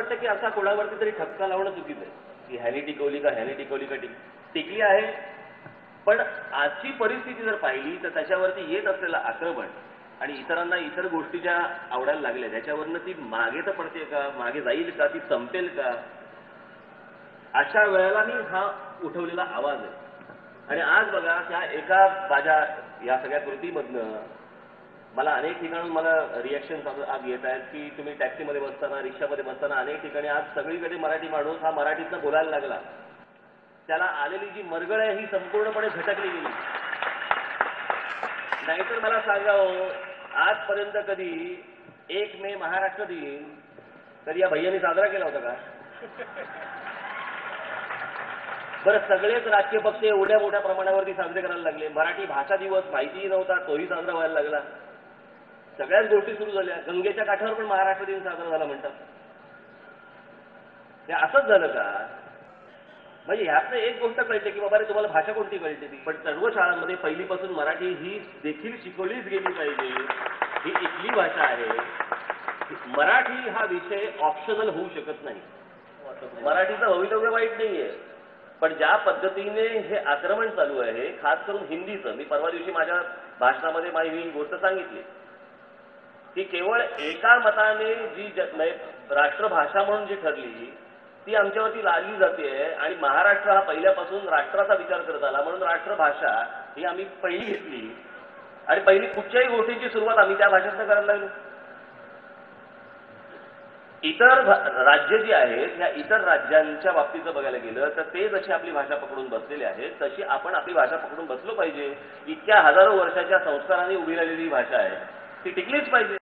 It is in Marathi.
वाटतं की असा कोणावरती तरी ठपका लावणं चुकीचं आहे की ह्यानी टिकवली का ह्यानी टिकवली का टिकली आहे. पण आजची परिस्थिती जर पाहिली तर त्याच्यावरती येत असलेलं आक्रमण आणि इतरांना इतर गोष्टी ज्या आवडायला लागल्या त्याच्यावरनं ती मागे तर पडते का, मागे जाईल का, ती संपेल का, अशा वेळेला मी हा उठवलेला आवाज आहे. आणि आज बघा त्या एका माझ्या या सगळ्या कृतीमधनं मला अनेक ठिकाणून मला रिॲक्शन आज येत आहेत की तुम्ही टॅक्सीमध्ये बसताना, रिक्षामध्ये बसताना अनेक ठिकाणी आज सगळीकडे मराठी माणूस हा मराठीतनं बोलायला लागला. त्याला आलेली जी मरगळ आहे ही संपूर्णपणे झटकली गेली. नाहीतर मला सांगावं, आजपर्यंत कधी 1 मे महाराष्ट्र दिन कधी या भैयानी साजरा केला होता का? बरं, सगळेच राजकीय पक्ष एवढ्या मोठ्या प्रमाणावरती साजरे करायला लागले. मराठी भाषा दिवस माहितीही नव्हता, तोही साजरा व्हायला लागला. सगळ्याच गोष्टी सुरू झाल्या. गंगेच्या काठावर पण महाराष्ट्र दिन साजरा झाला म्हणतात. हे असंच झालं का? म्हणजे ह्यातनं एक गोष्ट कळते की बाबा रे, तुम्हाला भाषा कोणती कळते ती, पण सर्व शाळांमध्ये पहिलीपासून मराठी ही देखील शिकवलीच गेली पाहिजे. ही इथली भाषा आहे. मराठी हा विषय ऑप्शनल होऊ शकत नाही. मराठीचं भवितव्य वाईट नाहीये, पण ज्या पद्धतीने हे आक्रमण चालू आहे, खास करून हिंदीचं, मी परवा दिवशी माझ्या भाषणामध्ये माझी ही गोष्ट सांगितली की केवळ एका मताने जी राष्ट्रभाषा म्हणून जी ठरली ती आमच्यावरती लादली जाते. आणि महाराष्ट्र हा पहिल्यापासून राष्ट्राचा विचार करत आला म्हणून राष्ट्रभाषा ही आम्ही पहिली घेतली आणि पहिली कुठच्याही गोष्टींची सुरुवात आम्ही त्या भाषेतनं करायला लागलो. इतर राज्य जी आहेत ह्या इतर राज्यांच्या बाबतीचं बघायला गेलं तर ते जशी आपली भाषा पकडून बसलेले आहेत तशी आपण आपली भाषा पकडून बसलो पाहिजे. इतक्या हजारो वर्षाच्या संस्कारांनी उभी राहिलेली भाषा आहे, ती टिकलीच पाहिजे.